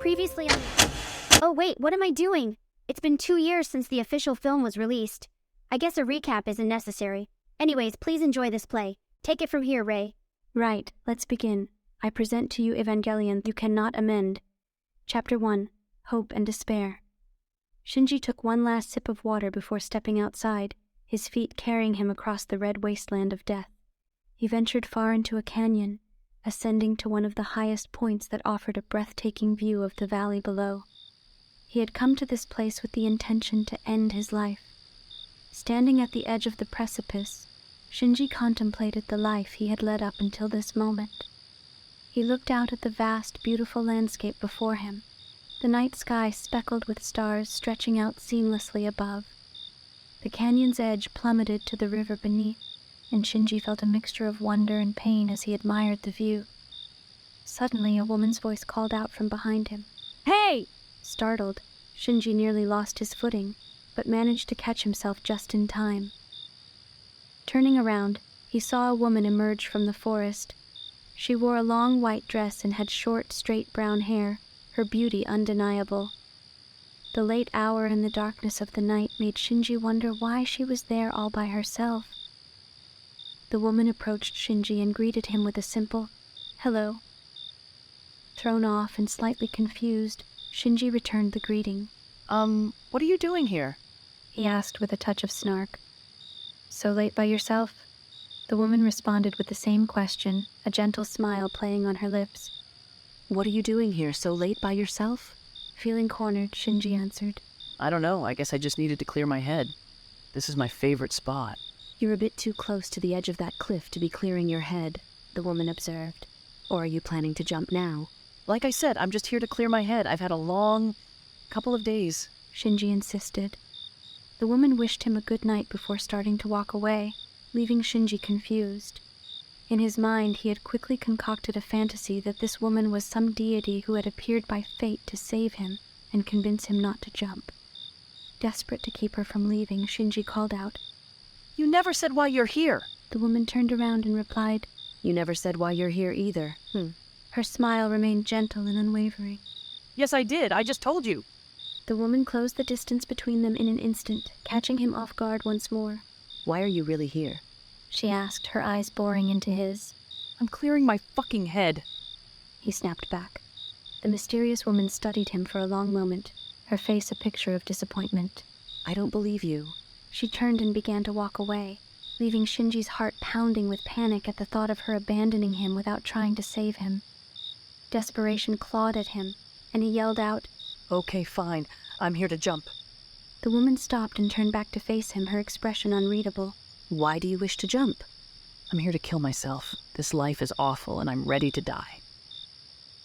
Previously on... Oh wait, what am I doing? It's been 2 years since the official film was released. I guess a recap isn't necessary. Anyways, please enjoy this play. Take it from here, Ray. Right, let's begin. I present to you Evangelion You Cannot Amend. Chapter 1, Hope and Despair. Shinji took one last sip of water before stepping outside, his feet carrying him across the red wasteland of death. He ventured far into a canyon, ascending to one of the highest points that offered a breathtaking view of the valley below. He had come to this place with the intention to end his life. Standing at the edge of the precipice, Shinji contemplated the life he had led up until this moment. He looked out at the vast, beautiful landscape before him, the night sky speckled with stars stretching out seamlessly above. The canyon's edge plummeted to the river beneath, and Shinji felt a mixture of wonder and pain as he admired the view. Suddenly, a woman's voice called out from behind him. Hey! Startled, Shinji nearly lost his footing, but managed to catch himself just in time. Turning around, he saw a woman emerge from the forest. She wore a long white dress and had short, straight brown hair, her beauty undeniable. The late hour and the darkness of the night made Shinji wonder why she was there all by herself. The woman approached Shinji and greeted him with a simple, "Hello." Thrown off and slightly confused, Shinji returned the greeting. What are you doing here?" He asked with a touch of snark. "So late by yourself?" The woman responded with the same question, a gentle smile playing on her lips. "What are you doing here so late by yourself?" Feeling cornered, Shinji answered. "I don't know, I guess I just needed to clear my head. This is my favorite spot." "You're a bit too close to the edge of that cliff to be clearing your head," the woman observed. "Or are you planning to jump now?" "Like I said, I'm just here to clear my head. I've had a long couple of days." Shinji insisted. The woman wished him a good night before starting to walk away, leaving Shinji confused. In his mind, he had quickly concocted a fantasy that this woman was some deity who had appeared by fate to save him and convince him not to jump. Desperate to keep her from leaving, Shinji called out, "You never said why you're here." The woman turned around and replied, "You never said why you're here either." Her smile remained gentle and unwavering. "Yes, I did. I just told you." The woman closed the distance between them in an instant, catching him off guard once more. "Why are you really here?" She asked, her eyes boring into his. "I'm clearing my fucking head." He snapped back. The mysterious woman studied him for a long moment, her face a picture of disappointment. "I don't believe you." She turned and began to walk away, leaving Shinji's heart pounding with panic at the thought of her abandoning him without trying to save him. Desperation clawed at him, and he yelled out, "Okay, fine. I'm here to jump." The woman stopped and turned back to face him, her expression unreadable. "Why do you wish to jump?" "I'm here to kill myself. This life is awful, and I'm ready to die."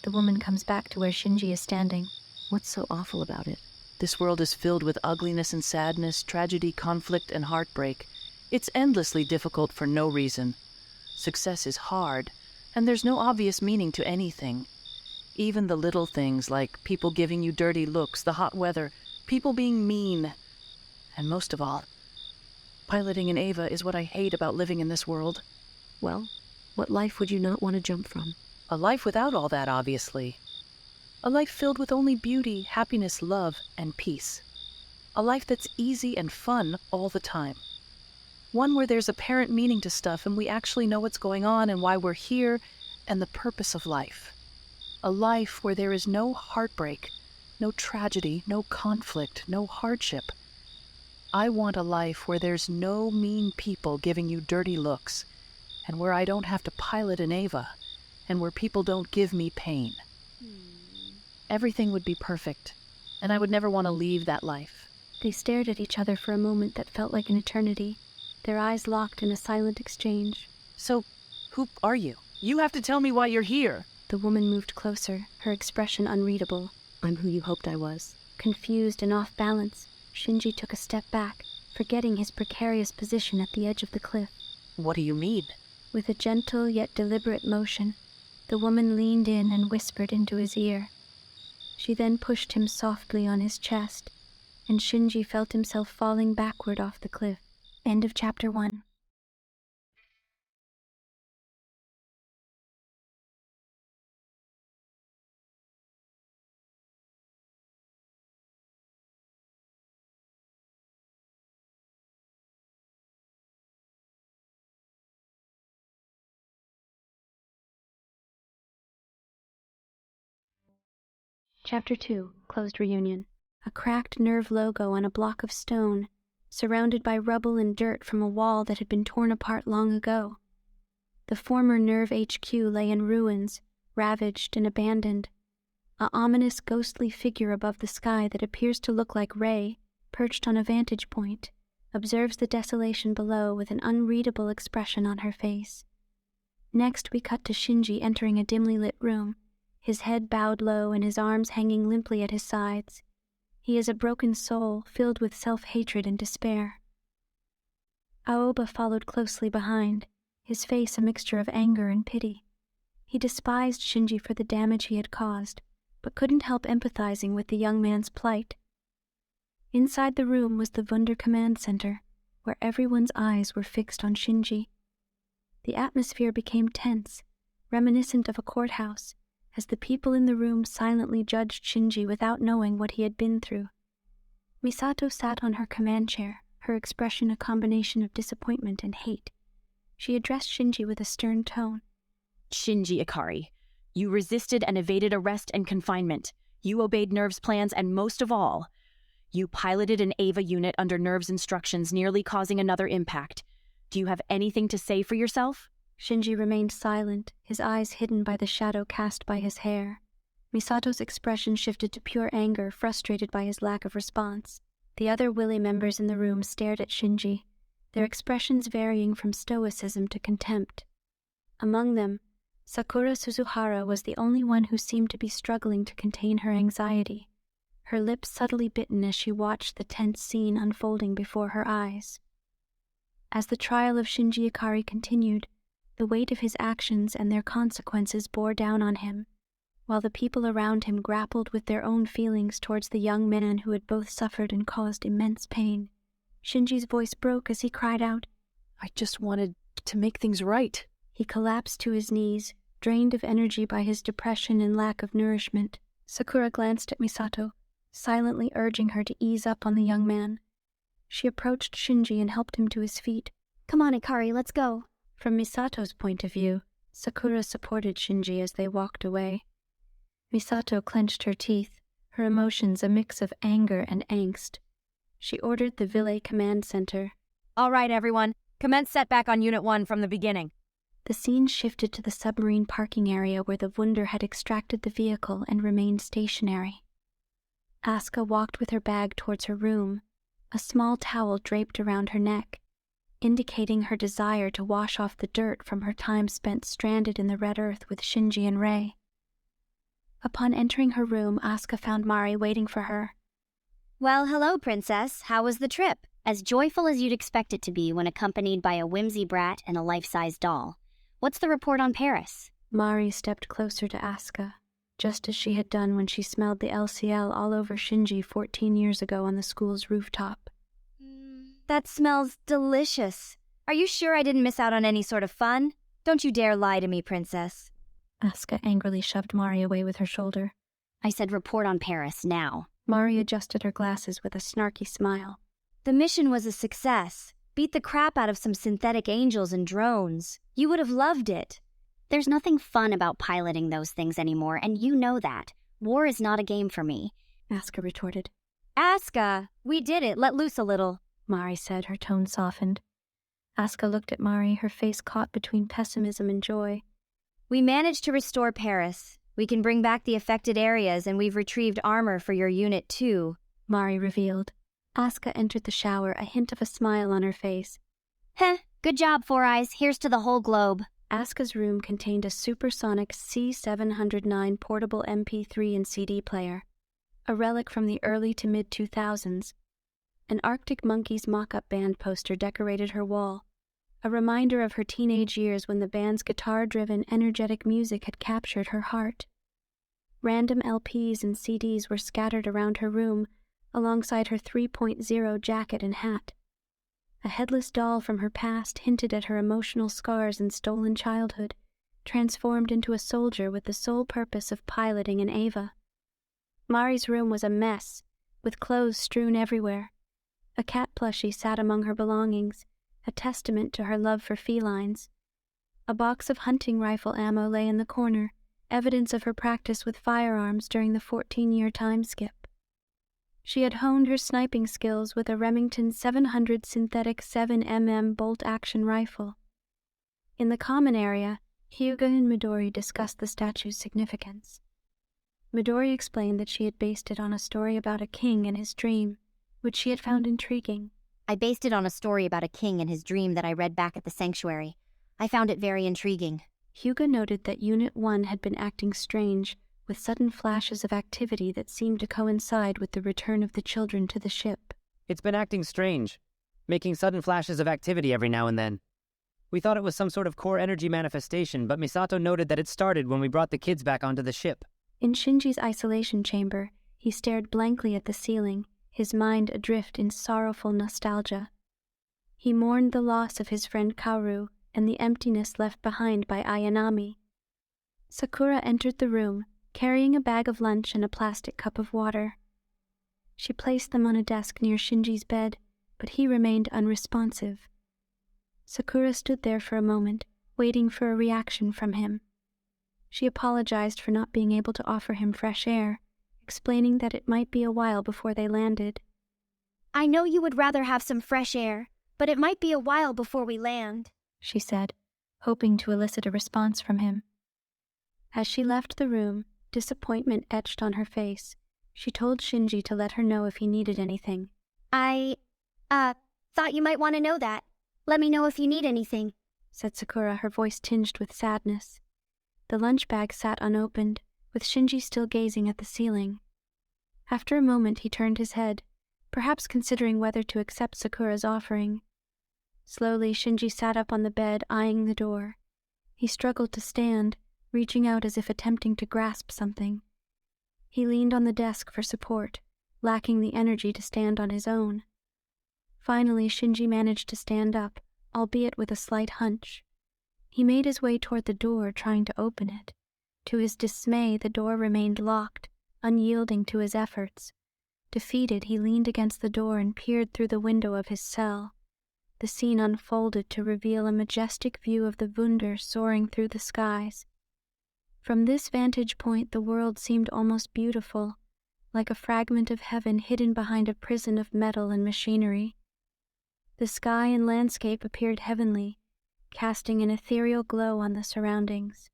The woman comes back to where Shinji is standing. "What's so awful about it?" This world is filled with ugliness and sadness, tragedy, conflict, and heartbreak. It's endlessly difficult for no reason. Success is hard, and there's no obvious meaning to anything. Even the little things like people giving you dirty looks, the hot weather, people being mean. And most of all, piloting an Ava is what I hate about living in this world. "Well, what life would you not want to jump from?" A life without all that, obviously. A life filled with only beauty, happiness, love, and peace. A life that's easy and fun all the time. One where there's apparent meaning to stuff and we actually know what's going on and why we're here and the purpose of life. A life where there is no heartbreak, no tragedy, no conflict, no hardship. I want a life where there's no mean people giving you dirty looks, and where I don't have to pilot an Ava, and where people don't give me pain. Everything would be perfect, and I would never want to leave that life." They stared at each other for a moment that felt like an eternity, their eyes locked in a silent exchange. "So, who are you? You have to tell me why you're here." The woman moved closer, her expression unreadable. "I'm who you hoped I was." Confused and off balance, Shinji took a step back, forgetting his precarious position at the edge of the cliff. "What do you mean?" With a gentle yet deliberate motion, the woman leaned in and whispered into his ear. She then pushed him softly on his chest, and Shinji felt himself falling backward off the cliff. End of chapter 1. Chapter 2, Closed Reunion. A cracked nerve logo on a block of stone, surrounded by rubble and dirt from a wall that had been torn apart long ago. The former Nerve HQ lay in ruins, ravaged and abandoned. A ominous ghostly figure above the sky that appears to look like Ray, perched on a vantage point, observes the desolation below with an unreadable expression on her face. Next we cut to Shinji entering a dimly lit room, his head bowed low and his arms hanging limply at his sides. He is a broken soul filled with self-hatred and despair. Aoba followed closely behind, his face a mixture of anger and pity. He despised Shinji for the damage he had caused, but couldn't help empathizing with the young man's plight. Inside the room was the Wunder Command Center, where everyone's eyes were fixed on Shinji. The atmosphere became tense, reminiscent of a courthouse, as the people in the room silently judged Shinji without knowing what he had been through. Misato sat on her command chair, her expression a combination of disappointment and hate. She addressed Shinji with a stern tone. Shinji Ikari, you resisted and evaded arrest and confinement. You obeyed Nerve's plans, and most of all, you piloted an AVA unit under Nerve's instructions, nearly causing another impact. Do you have anything to say for yourself? Shinji remained silent, his eyes hidden by the shadow cast by his hair. Misato's expression shifted to pure anger, frustrated by his lack of response. The other Willy members in the room stared at Shinji, their expressions varying from stoicism to contempt. Among them, Sakura Suzuhara was the only one who seemed to be struggling to contain her anxiety, her lips subtly bitten as she watched the tense scene unfolding before her eyes. As the trial of Shinji Ikari continued, the weight of his actions and their consequences bore down on him, while the people around him grappled with their own feelings towards the young man who had both suffered and caused immense pain. Shinji's voice broke as he cried out, I just wanted to make things right. He collapsed to his knees, drained of energy by his depression and lack of nourishment. Sakura glanced at Misato, silently urging her to ease up on the young man. She approached Shinji and helped him to his feet. Come on, Ikari, let's go. From Misato's point of view, Sakura supported Shinji as they walked away. Misato clenched her teeth, her emotions a mix of anger and angst. She ordered the Ville Command Center. All right, everyone. Commence setback on Unit 1 from the beginning. The scene shifted to the submarine parking area where the Wunder had extracted the vehicle and remained stationary. Asuka walked with her bag towards her room, a small towel draped around her neck, indicating her desire to wash off the dirt from her time spent stranded in the red earth with Shinji and Rei. Upon entering her room, Asuka found Mari waiting for her. Well, hello, Princess. How was the trip? As joyful as you'd expect it to be when accompanied by a whimsy brat and a life-size doll. What's the report on Paris? Mari stepped closer to Asuka, just as she had done when she smelled the LCL all over Shinji 14 years ago on the school's rooftop. That smells delicious. Are you sure I didn't miss out on any sort of fun? Don't you dare lie to me, Princess. Asuka angrily shoved Mari away with her shoulder. I said report on Paris, now. Mari adjusted her glasses with a snarky smile. The mission was a success. Beat the crap out of some synthetic angels and drones. You would have loved it. There's nothing fun about piloting those things anymore, and you know that. War is not a game for me. Asuka retorted. Asuka, we did it. Let loose a little. Mari said, her tone softened. Asuka looked at Mari, her face caught between pessimism and joy. We managed to restore Paris. We can bring back the affected areas, and we've retrieved armor for your unit too, Mari revealed. Asuka entered the shower, a hint of a smile on her face. Heh, good job, Four Eyes. Here's to the whole globe. Asuka's room contained a supersonic C709 portable MP3 and CD player, a relic from the early to mid-2000s. An Arctic Monkeys mock-up band poster decorated her wall, a reminder of her teenage years when the band's guitar-driven, energetic music had captured her heart. Random LPs and CDs were scattered around her room, alongside her 3.0 jacket and hat. A headless doll from her past hinted at her emotional scars and stolen childhood, transformed into a soldier with the sole purpose of piloting an Ava. Mari's room was a mess, with clothes strewn everywhere. A cat plushie sat among her belongings, a testament to her love for felines. A box of hunting rifle ammo lay in the corner, evidence of her practice with firearms during the 14-year time skip. She had honed her sniping skills with a Remington 700 synthetic 7mm bolt-action rifle. In the common area, Hyuga and Midori discussed the statue's significance. Midori explained that she had based it on a story about a king and his dream, which she had found intriguing. I based it on a story about a king and his dream that I read back at the sanctuary. I found it very intriguing. Hyuga noted that Unit 1 had been acting strange, with sudden flashes of activity that seemed to coincide with the return of the children to the ship. It's been acting strange, making sudden flashes of activity every now and then. We thought it was some sort of core energy manifestation, but Misato noted that it started when we brought the kids back onto the ship. In Shinji's isolation chamber, he stared blankly at the ceiling, his mind adrift in sorrowful nostalgia. He mourned the loss of his friend Kaoru and the emptiness left behind by Ayanami. Sakura entered the room, carrying a bag of lunch and a plastic cup of water. She placed them on a desk near Shinji's bed, but he remained unresponsive. Sakura stood there for a moment, waiting for a reaction from him. She apologized for not being able to offer him fresh air, explaining that it might be a while before they landed. I know you would rather have some fresh air, but it might be a while before we land, she said, hoping to elicit a response from him. As she left the room, disappointment etched on her face. She told Shinji to let her know if he needed anything. I thought you might want to know that. Let me know if you need anything, said Sakura, her voice tinged with sadness. The lunch bag sat unopened, with Shinji still gazing at the ceiling. After a moment he turned his head, perhaps considering whether to accept Sakura's offering. Slowly Shinji sat up on the bed, eyeing the door. He struggled to stand, reaching out as if attempting to grasp something. He leaned on the desk for support, lacking the energy to stand on his own. Finally, Shinji managed to stand up, albeit with a slight hunch. He made his way toward the door, trying to open it. To his dismay, the door remained locked, unyielding to his efforts. Defeated, he leaned against the door and peered through the window of his cell. The scene unfolded to reveal a majestic view of the Wunder soaring through the skies. From this vantage point, the world seemed almost beautiful, like a fragment of heaven hidden behind a prison of metal and machinery. The sky and landscape appeared heavenly, casting an ethereal glow on the surroundings.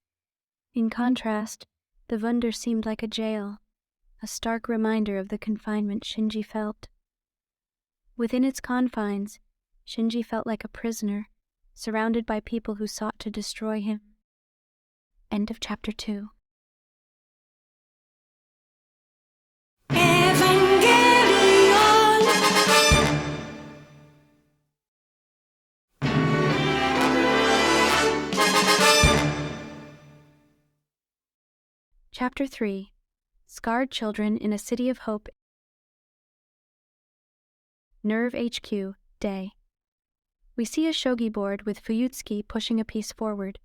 In contrast, the Wunder seemed like a jail, a stark reminder of the confinement Shinji felt. Within its confines, Shinji felt like a prisoner, surrounded by people who sought to destroy him. End of Chapter 2. Chapter 3. Scarred Children in a City of Hope. Nerve HQ, Day. We see a shogi board with Fuyutsuki pushing a piece forward.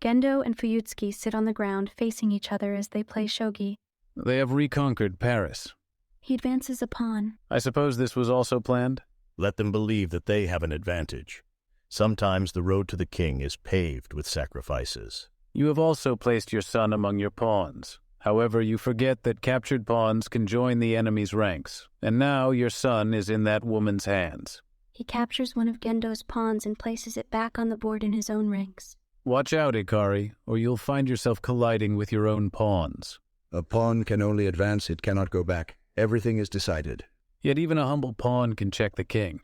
Gendo and Fuyutsuki sit on the ground facing each other as they play shogi. They have reconquered Paris. He advances a pawn. I suppose this was also planned? Let them believe that they have an advantage. Sometimes the road to the king is paved with sacrifices. You have also placed your son among your pawns. However, you forget that captured pawns can join the enemy's ranks, and now your son is in that woman's hands. He captures one of Gendo's pawns and places it back on the board in his own ranks. Watch out, Ikari, or you'll find yourself colliding with your own pawns. A pawn can only advance, it cannot go back. Everything is decided. Yet even a humble pawn can check the king.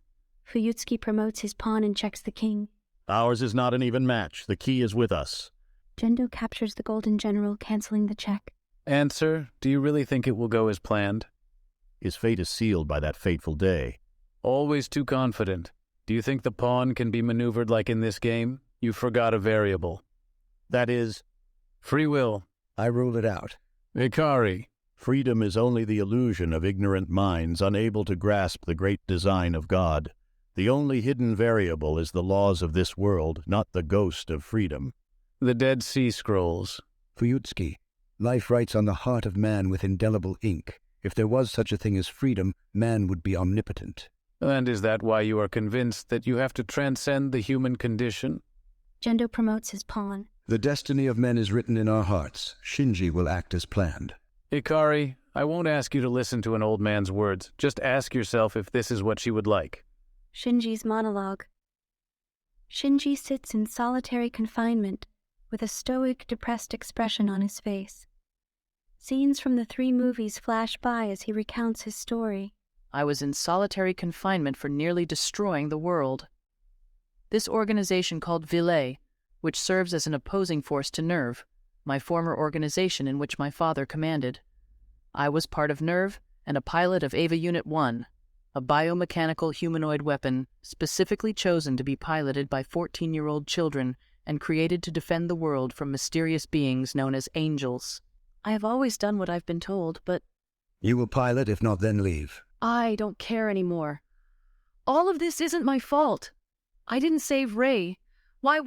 Fuyutsuki promotes his pawn and checks the king. Ours is not an even match. The key is with us. Gendo captures the golden general, canceling the check. Answer, do you really think it will go as planned? His fate is sealed by that fateful day. Always too confident. Do you think the pawn can be maneuvered like in this game? You forgot a variable. That is... free will. I ruled it out. Ikari. Freedom is only the illusion of ignorant minds unable to grasp the great design of God. The only hidden variable is the laws of this world, not the ghost of freedom. The Dead Sea Scrolls. Fuyutsuki, life writes on the heart of man with indelible ink. If there was such a thing as freedom, man would be omnipotent. And is that why you are convinced that you have to transcend the human condition? Gendo promotes his pawn. The destiny of men is written in our hearts. Shinji will act as planned. Ikari, I won't ask you to listen to an old man's words. Just ask yourself if this is what she would like. Shinji's monologue. Shinji sits in solitary confinement with a stoic, depressed expression on his face. Scenes from the 3 movies flash by as he recounts his story. I was in solitary confinement for nearly destroying the world. This organization called Ville, which serves as an opposing force to NERV, my former organization in which my father commanded. I was part of NERV and a pilot of AVA Unit 1, a biomechanical humanoid weapon specifically chosen to be piloted by 14-year-old children and created to defend the world from mysterious beings known as angels. I have always done what I've been told, but You will pilot, if not then leave. I don't care anymore. All of this isn't my fault. I didn't save Ray. Why?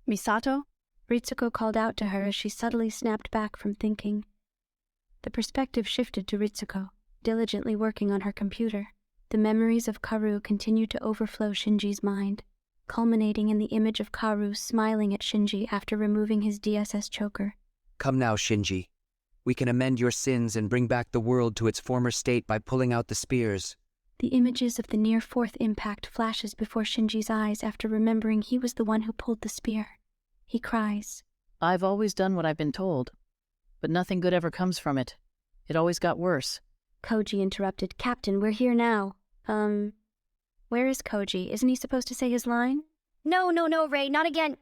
Misato? Ritsuko called out to her as she subtly snapped back from thinking. The perspective shifted to Ritsuko, diligently working on her computer. The memories of Karu continued to overflow Shinji's mind, culminating in the image of Karu smiling at Shinji after removing his DSS choker. Come now, Shinji. We can amend your sins and bring back the world to its former state by pulling out the spears. The images of the near fourth impact flashes before Shinji's eyes after remembering he was the one who pulled the spear. He cries. I've always done what I've been told, but nothing good ever comes from it. It always got worse. Koji interrupted. Captain, we're here now. Where is Koji? Isn't he supposed to say his line? No, Ray, not again.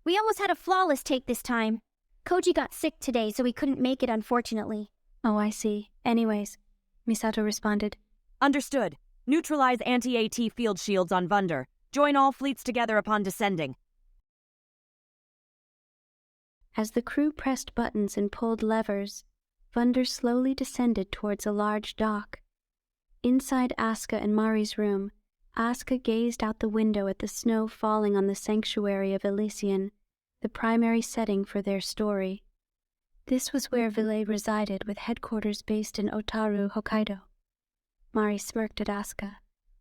We almost had a flawless take this time. Koji got sick today, so he couldn't make it, unfortunately. Oh, I see. Anyways, Misato responded. Understood. Neutralize anti-AT field shields on Vunder. Join all fleets together upon descending. As the crew pressed buttons and pulled levers, Vunder slowly descended towards a large dock. Inside Asuka and Mari's room, Asuka gazed out the window at the snow falling on the sanctuary of Elysian, the primary setting for their story. This was where Ville resided, with headquarters based in Otaru, Hokkaido. Mari smirked at Asuka.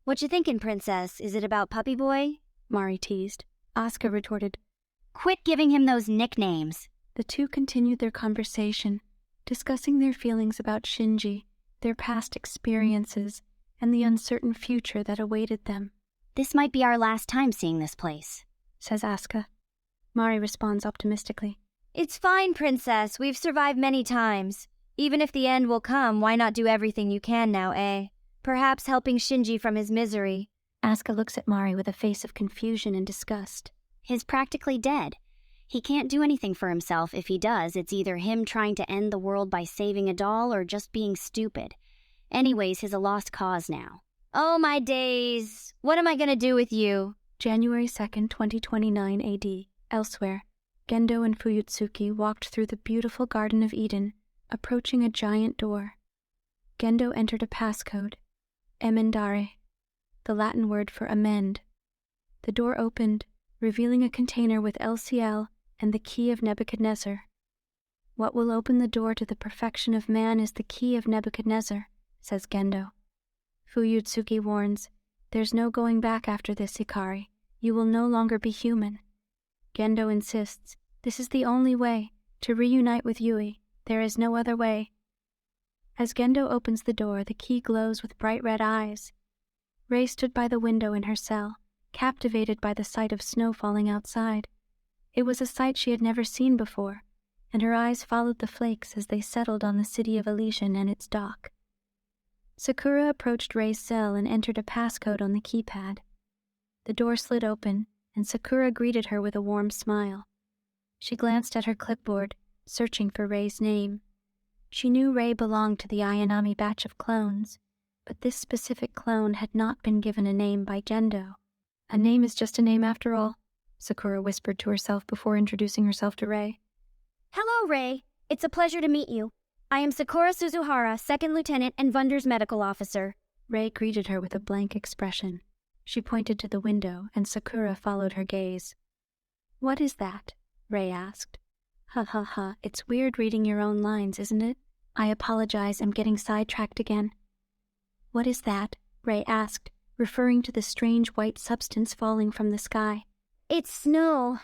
What you thinking, princess? Is it about Puppy Boy? Mari teased. Asuka retorted, Quit giving him those nicknames. The two continued their conversation, discussing their feelings about Shinji, their past experiences, and the uncertain future that awaited them. This might be our last time seeing this place, says Asuka. Mari responds optimistically. It's fine, princess. We've survived many times. Even if the end will come, why not do everything you can now, eh? Perhaps helping Shinji from his misery. Asuka looks at Mari with a face of confusion and disgust. He's practically dead. He can't do anything for himself. If he does, it's either him trying to end the world by saving a doll or just being stupid. Anyways, he's a lost cause now. Oh my days. What am I gonna do with you? January 2nd, 2029 AD. Elsewhere, Gendo and Fuyutsuki walked through the beautiful Garden of Eden, approaching a giant door. Gendo entered a passcode, emendare, the Latin word for amend. The door opened, revealing a container with LCL and the key of Nebuchadnezzar. What will open the door to the perfection of man is the key of Nebuchadnezzar, says Gendo. Fuyutsuki warns, there's no going back after this, Ikari. You will no longer be human. Gendo insists, this is the only way, to reunite with Yui. There is no other way. As Gendo opens the door, the key glows with bright red eyes. Rei stood by the window in her cell, captivated by the sight of snow falling outside. It was a sight she had never seen before, and her eyes followed the flakes as they settled on the city of Elysian and its dock. Sakura approached Rei's cell and entered a passcode on the keypad. The door slid open, and Sakura greeted her with a warm smile. She glanced at her clipboard, searching for Rei's name. She knew Rei belonged to the Ayanami batch of clones, but this specific clone had not been given a name by Gendo. A name is just a name after all, Sakura whispered to herself before introducing herself to Rei. Hello, Rei. It's a pleasure to meet you. I am Sakura Suzuhara, 2nd Lieutenant and Vunder's medical officer. Rei greeted her with a blank expression. She pointed to the window, and Sakura followed her gaze. What is that? Rei asked. Ha ha ha, it's weird reading your own lines, isn't it? I apologize, I'm getting sidetracked again. What is that? Ray asked, referring to the strange white substance falling from the sky. It's snow.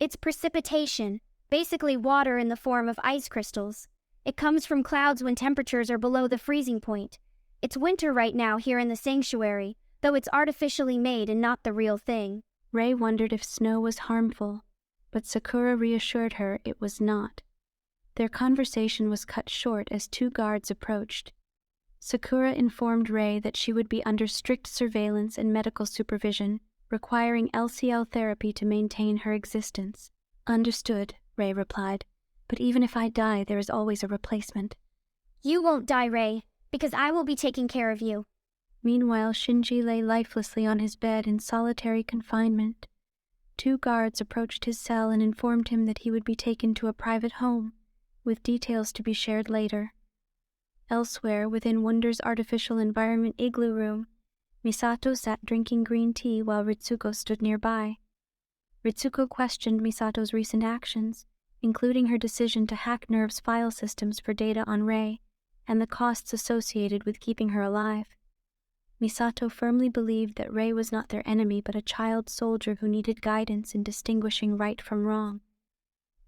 It's precipitation, basically water in the form of ice crystals. It comes from clouds when temperatures are below the freezing point. It's winter right now here in the sanctuary, though it's artificially made and not the real thing. Ray wondered if snow was harmful, but Sakura reassured her it was not. Their conversation was cut short as 2 guards approached. Sakura informed Ray that she would be under strict surveillance and medical supervision, requiring LCL therapy to maintain her existence. Understood, Ray replied, but even if I die, there is always a replacement. You won't die, Ray, because I will be taking care of you. Meanwhile, Shinji lay lifelessly on his bed in solitary confinement. 2 guards approached his cell and informed him that he would be taken to a private home, with details to be shared later. Elsewhere, within Wonder's artificial environment igloo room, Misato sat drinking green tea while Ritsuko stood nearby. Ritsuko questioned Misato's recent actions, including her decision to hack Nerve's file systems for data on Rei, and the costs associated with keeping her alive. Misato firmly believed that Rei was not their enemy but a child soldier who needed guidance in distinguishing right from wrong.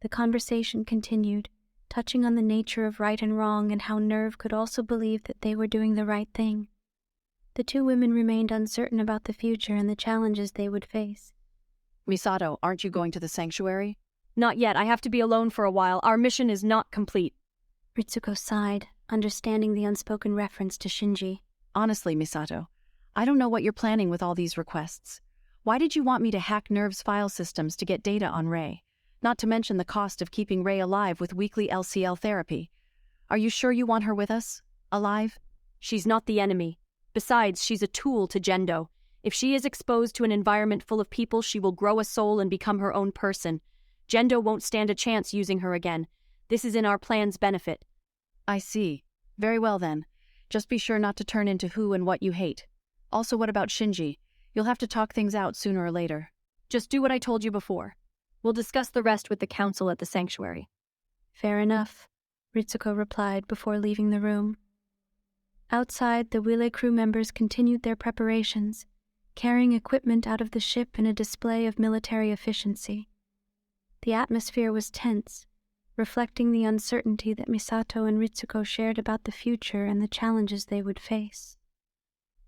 The conversation continued, touching on the nature of right and wrong and how Nerve could also believe that they were doing the right thing. The 2 women remained uncertain about the future and the challenges they would face. Misato, aren't you going to the sanctuary? Not yet. I have to be alone for a while. Our mission is not complete. Ritsuko sighed, understanding the unspoken reference to Shinji. Honestly, Misato, I don't know what you're planning with all these requests. Why did you want me to hack Nerve's file systems to get data on Rei? Not to mention the cost of keeping Rei alive with weekly LCL therapy. Are you sure you want her with us? Alive? She's not the enemy. Besides, she's a tool to Gendo. If she is exposed to an environment full of people, she will grow a soul and become her own person. Gendo won't stand a chance using her again. This is in our plan's benefit. I see. Very well then. Just be sure not to turn into who and what you hate. Also, what about Shinji? You'll have to talk things out sooner or later. Just do what I told you before. We'll discuss the rest with the council at the sanctuary. Fair enough, Ritsuko replied before leaving the room. Outside, the Wile crew members continued their preparations, carrying equipment out of the ship in a display of military efficiency. The atmosphere was tense, reflecting the uncertainty that Misato and Ritsuko shared about the future and the challenges they would face.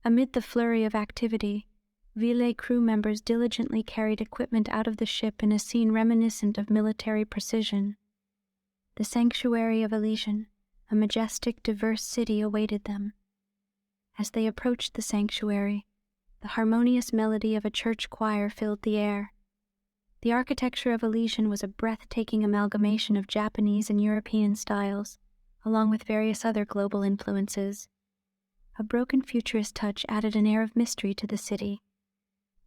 Amid the flurry of activity, Wile crew members diligently carried equipment out of the ship in a scene reminiscent of military precision. The sanctuary of Elysian, a majestic, diverse city, awaited them. As they approached the sanctuary, the harmonious melody of a church choir filled the air. The architecture of Elysian was a breathtaking amalgamation of Japanese and European styles, along with various other global influences. A broken futurist touch added an air of mystery to the city.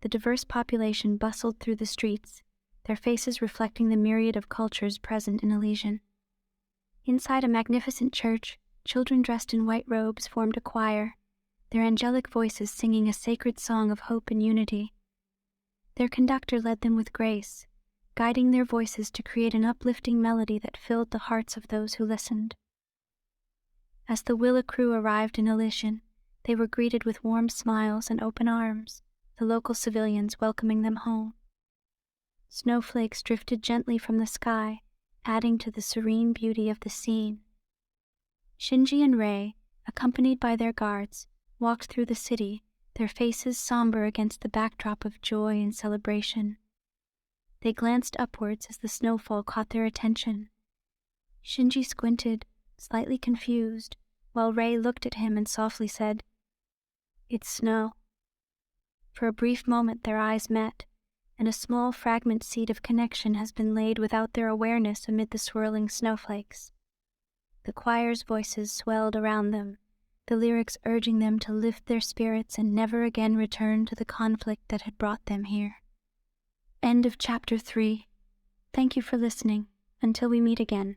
The diverse population bustled through the streets, their faces reflecting the myriad of cultures present in Elysian. Inside a magnificent church, children dressed in white robes formed a choir, their angelic voices singing a sacred song of hope and unity. Their conductor led them with grace, guiding their voices to create an uplifting melody that filled the hearts of those who listened. As the Wille crew arrived in Elysian, they were greeted with warm smiles and open arms, the local civilians welcoming them home. Snowflakes drifted gently from the sky, adding to the serene beauty of the scene. Shinji and Rei, accompanied by their guards, walked through the city, their faces somber against the backdrop of joy and celebration. They glanced upwards as the snowfall caught their attention. Shinji squinted, slightly confused, while Rei looked at him and softly said, "It's snow." For a brief moment their eyes met, and a small fragment seed of connection has been laid without their awareness amid the swirling snowflakes. The choir's voices swelled around them, the lyrics urging them to lift their spirits and never again return to the conflict that had brought them here. End of Chapter 3. Thank you for listening. Until we meet again.